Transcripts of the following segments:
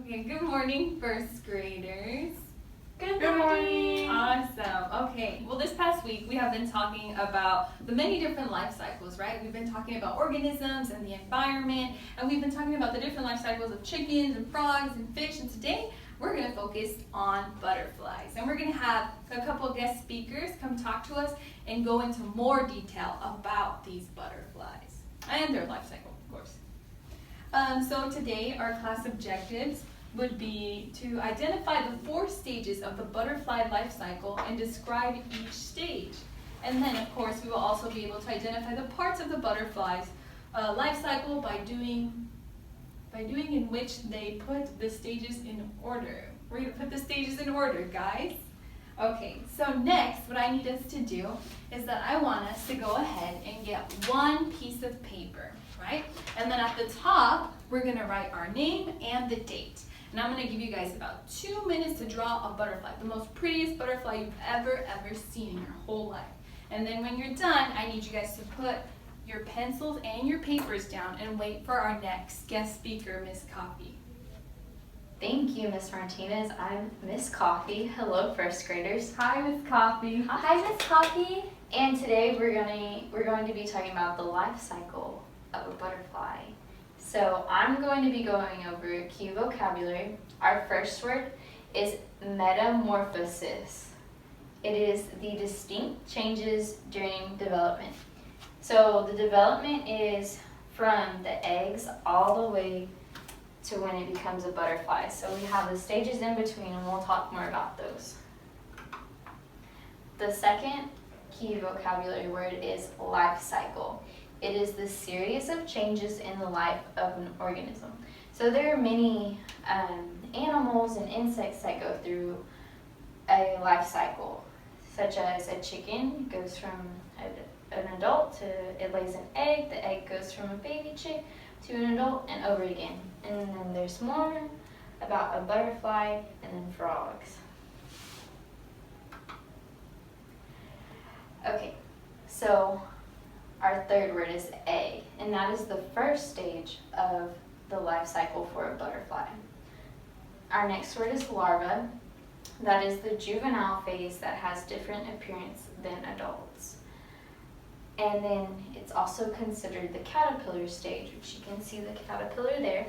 Okay, good morning, first graders. Good morning. Awesome. Okay, well this past week we have been talking about the many different life cycles, right? We've been talking about organisms and the environment, and we've been talking about the different life cycles of chickens and frogs and fish, and today we're going to focus on butterflies. And we're going to have a couple of guest speakers come talk to us and go into more detail about these butterflies and their life cycle, of course. So today our class objectives would be to identify the 4 stages of the butterfly life cycle and describe each stage. And then, of course, we will also be able to identify the parts of the butterfly's life cycle by doing in which they put the stages in order. We're going to put the stages in order, guys. Okay, so next, what I need us to do is that I want us to go ahead and get one piece of paper, right? And then at the top, we're going to write our name and the date. And I'm going to give you guys about 2 minutes to draw a butterfly, the most prettiest butterfly you've ever seen in your whole life. And then when you're done, I need you guys to put your pencils and your papers down and wait for our next guest speaker, Miss Coffee. Thank you, Miss Martinez. I'm Miss Coffee. Hello, first graders. Hi, Miss Coffee. Hi, Miss Coffee. And today we're going to be talking about the life cycle of a butterfly. So I'm going to be going over key vocabulary. Our first word is metamorphosis. It is the distinct changes during development. So the development is from the eggs all the way to when it becomes a butterfly. So we have the stages in between, and we'll talk more about those. The second key vocabulary word is life cycle. It is the series of changes in the life of an organism. So there are many animals and insects that go through a life cycle, such as a chicken goes from an adult to it lays an egg. The egg goes from a baby chick to an adult and over again. And then there's more about a butterfly and then frogs. Okay, so our third word is egg, and that is the first stage of the life cycle for a butterfly. Our next word is larva. That is the juvenile phase that has different appearance than adults. And then it's also considered the caterpillar stage, which you can see the caterpillar there.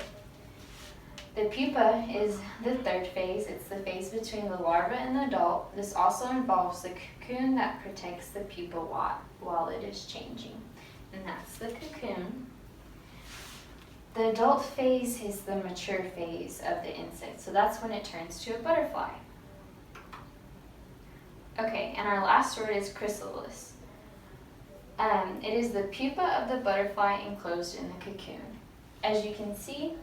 The pupa is the third phase. It's the phase between the larva and the adult. This also involves the cocoon that protects the pupa while it is changing. And that's the cocoon. The adult phase is the mature phase of the insect. So that's when it turns to a butterfly. Okay, and our last word is chrysalis. It is the pupa of the butterfly enclosed in the cocoon. As you can see,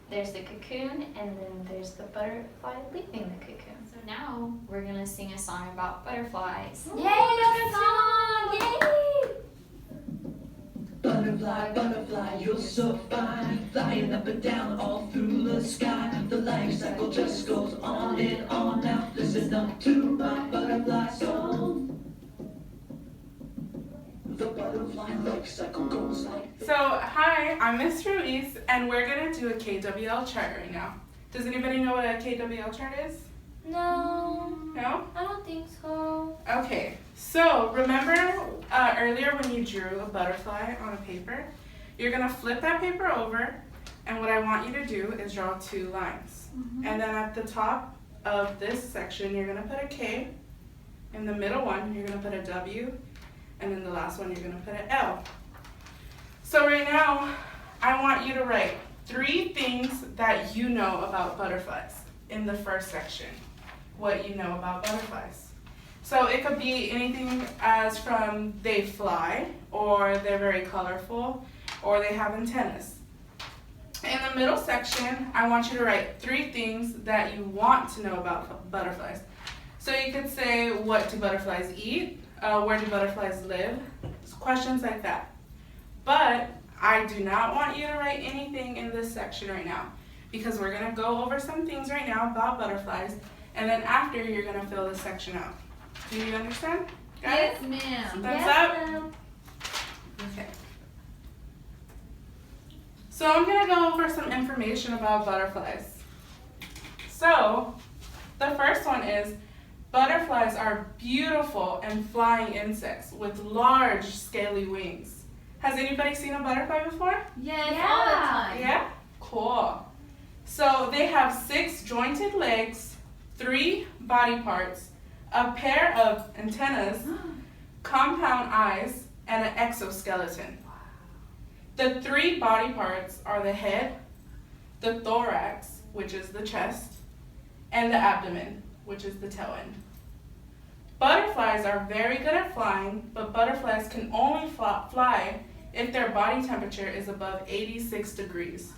there's the cocoon, and then there's the butterfly leaving the cocoon. So now we're gonna sing a song about butterflies. Yay, a song! Yay! Butterfly, butterfly, you're so fine, flying up and down all through the sky. The life cycle just goes on and on. Now listen up to my butterfly song. The butterfly life cycle goes like. So, hi, I'm Miss Ruiz, and we're going to do a KWL chart right now. Does anybody know what a KWL chart is? No, No? I don't think so. Okay, so remember earlier when you drew a butterfly on a paper? You're going to flip that paper over, and what I want you to do is draw 2 lines. And then at the top of this section, you're going to put a K. In the middle one, you're going to put a W. And then the last one, you're going to put an L. So right now, I want you to write 3 things that you know about butterflies in the first section. What you know about butterflies. So it could be anything as from they fly, or they're very colorful, or they have antennas. In the middle section, I want you to write 3 things that you want to know about butterflies. So you could say, what do butterflies eat? Where do butterflies live? Questions like that. But I do not want you to write anything in this section right now, because we're going to go over some things right now about butterflies, and then after you're going to fill this section out. Do you understand? Got it? Yes, ma'am. Thumbs Yes, up? ma'am. Okay. So I'm going to go over some information about butterflies. So, the first one is butterflies are beautiful and flying insects with large scaly wings. Has anybody seen a butterfly before? Yes, Yeah. all the time. Yeah? Cool. So they have 6 jointed legs, 3 body parts, a pair of antennas, compound eyes, and an exoskeleton. The 3 body parts are the head, the thorax, which is the chest, and the abdomen, which is the tail end. Butterflies are very good at flying, but butterflies can only fly if their body temperature is above 86 degrees.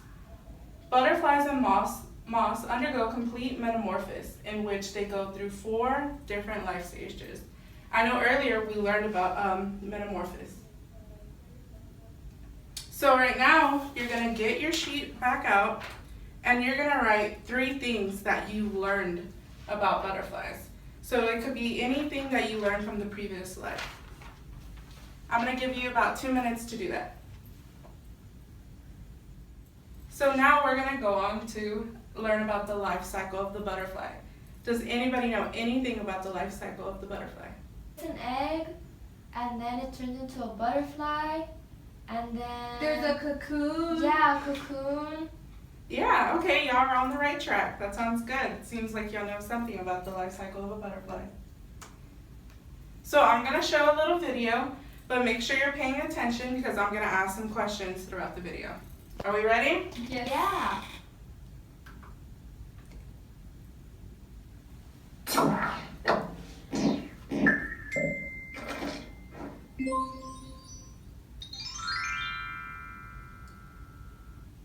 Butterflies and moths undergo complete metamorphosis, in which they go through 4 different life stages. I know earlier we learned about metamorphosis. So right now, you're gonna get your sheet back out, and you're gonna write 3 things that you learned about butterflies. So it could be anything that you learned from the previous slide. I'm gonna give you about 2 minutes to do that. So now we're gonna go on to learn about the life cycle of the butterfly. Does anybody know anything about the life cycle of the butterfly? It's an egg, and then it turns into a butterfly, and then There's a cocoon. yeah, a cocoon. Yeah, okay, y'all are on the right track. That sounds good. Seems like y'all know something about the life cycle of a butterfly. So I'm gonna show a little video, but make sure you're paying attention because I'm gonna ask some questions throughout the video. Are we ready? Yes. Yeah.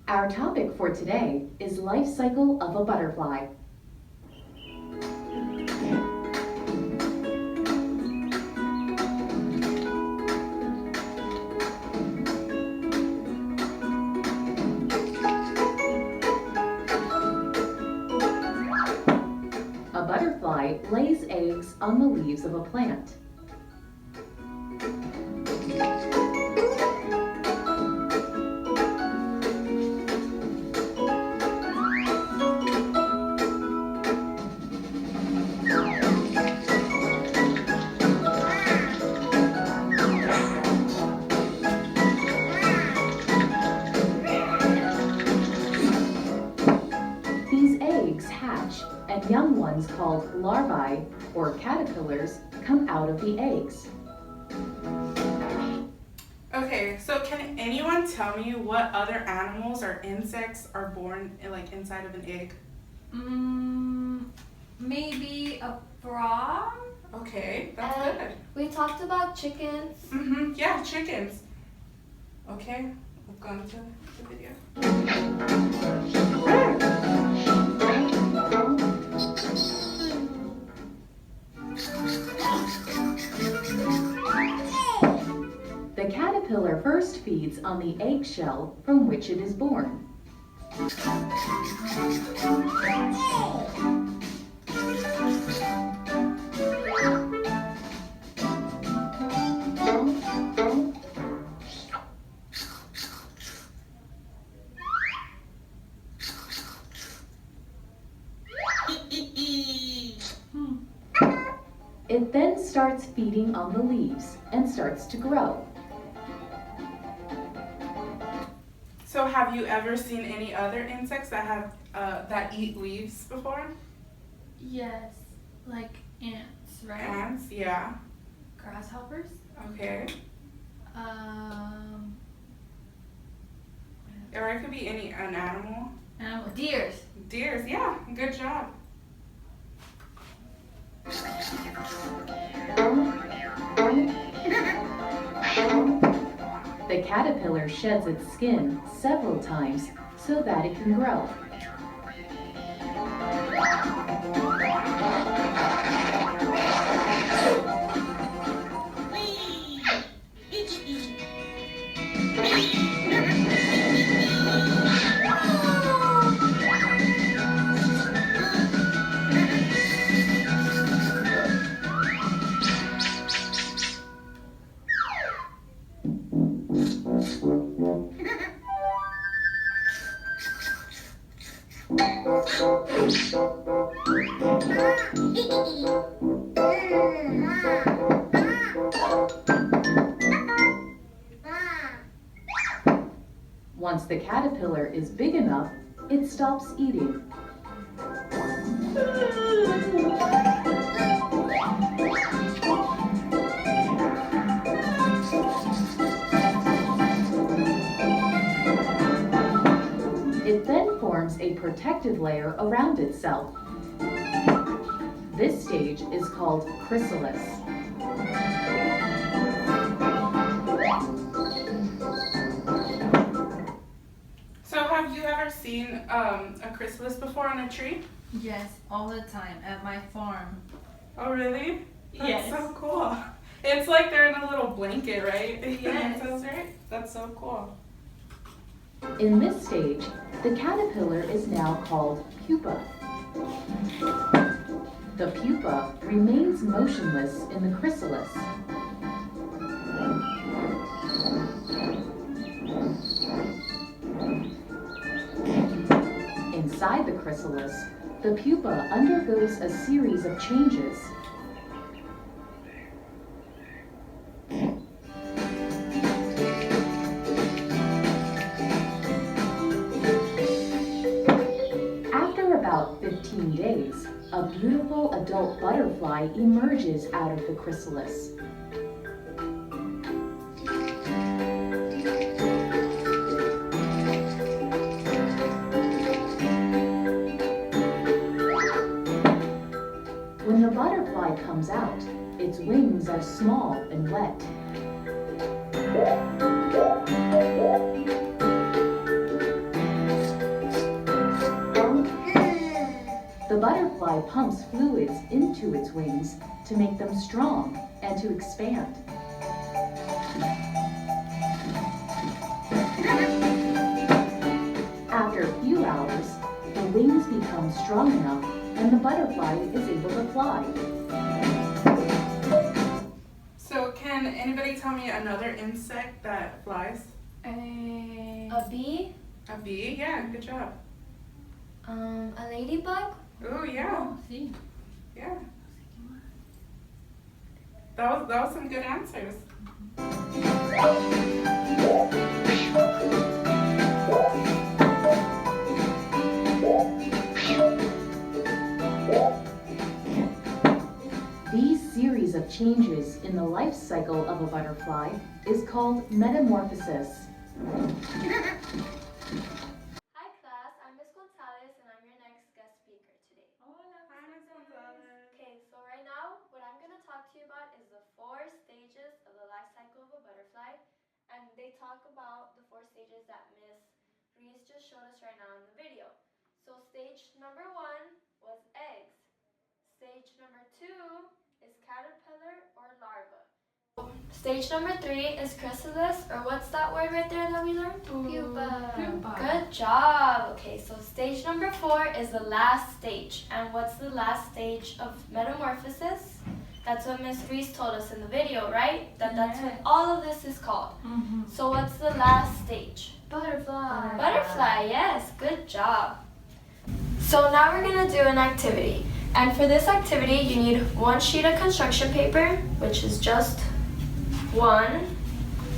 Our topic for today is life cycle of a butterfly. A butterfly lays eggs on the leaves of a plant. These eggs hatch, and young ones called larvae, or caterpillars, come out of the eggs. Okay, so can anyone tell me what other animals or insects are born like inside of an egg? Maybe a frog? Okay, that's And good. we talked about chickens. Yeah, chickens. Okay, we've gone to the video. The caterpillar first feeds on the eggshell from which it is born. It then starts feeding on the leaves and starts to grow. So have you ever seen any other insects that have that eat leaves before? Yes. Like ants, right? Ants, yeah. Grasshoppers? Okay. Or it could be an animal. Deers. Deers, yeah, good job. The caterpillar sheds its skin several times so that it can grow. Once the caterpillar is big enough, it stops eating. It then forms a protective layer around itself. This stage is called chrysalis. So have you ever seen a chrysalis before on a tree? Yes, all the time at my farm. Oh really? That's Yes. so cool. It's like they're in a little blanket, right? Yes. That's right. That's so cool. In this stage, the caterpillar is now called pupa. The pupa remains motionless in the chrysalis. Inside the chrysalis, the pupa undergoes a series of changes. After about 15 days, a beautiful adult butterfly emerges out of the chrysalis. When the butterfly comes out, its wings are small and wet. The butterfly pumps fluids into its wings to make them strong and to expand. After a few hours, the wings become strong enough and the butterfly is able to fly. So can anybody tell me another insect that flies? A bee, A bee? Yeah, good job. a ladybug, Oh yeah, Oh, see. yeah. That was some good answers. These series of changes in the life cycle of a butterfly is called metamorphosis. Hi class, I'm Miss Gonzalez and I'm your next guest speaker today. Okay, so right now what I'm going to talk to you about is the 4 stages of the life cycle of a butterfly, and they talk about the 4 stages that Miss Reese just showed us right now in the video. So stage number 1 was eggs. Stage number 2 is caterpillar or larva. Stage number 3 is chrysalis, or what's that word right there that we learned? Pupa. Good job. Okay, so stage number 4 is the last stage. And what's the last stage of metamorphosis? That's what Miss Reese told us in the video, right? That's what all of this is called. So what's the last stage? Butterfly. Butterfly, yes, good job. So now we're gonna do an activity. And for this activity, you need 1 sheet of construction paper, which is just 1,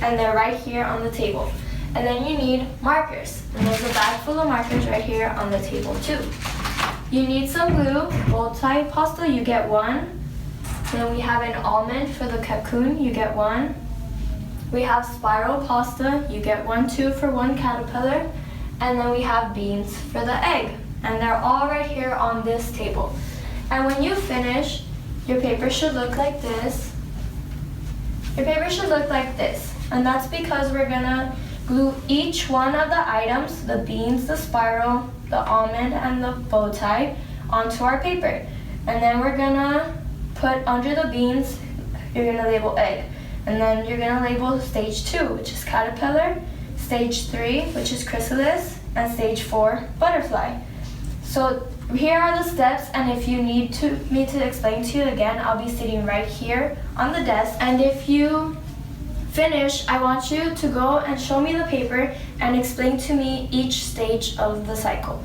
and they're right here on the table. And then you need markers, and there's a bag full of markers right here on the table too. You need some glue, bow tie pasta, you get 1. Then we have an almond for the cocoon, you get 1. We have spiral pasta, you get 1 too for 1 caterpillar. And then we have beans for the egg, and they're all right here on this table. And when you finish, your paper should look like this. Your paper should look like this, and that's because we're gonna glue each one of the items, the beans, the spiral, the almond, and the bow tie, onto our paper. And then we're gonna put under the beans, you're gonna label egg. And then you're gonna label stage 2, which is caterpillar, stage 3, which is chrysalis, and stage 4, butterfly. So here are the steps, and if you need me to explain to you again, I'll be sitting right here on the desk. And if you finish, I want you to go and show me the paper and explain to me each stage of the cycle.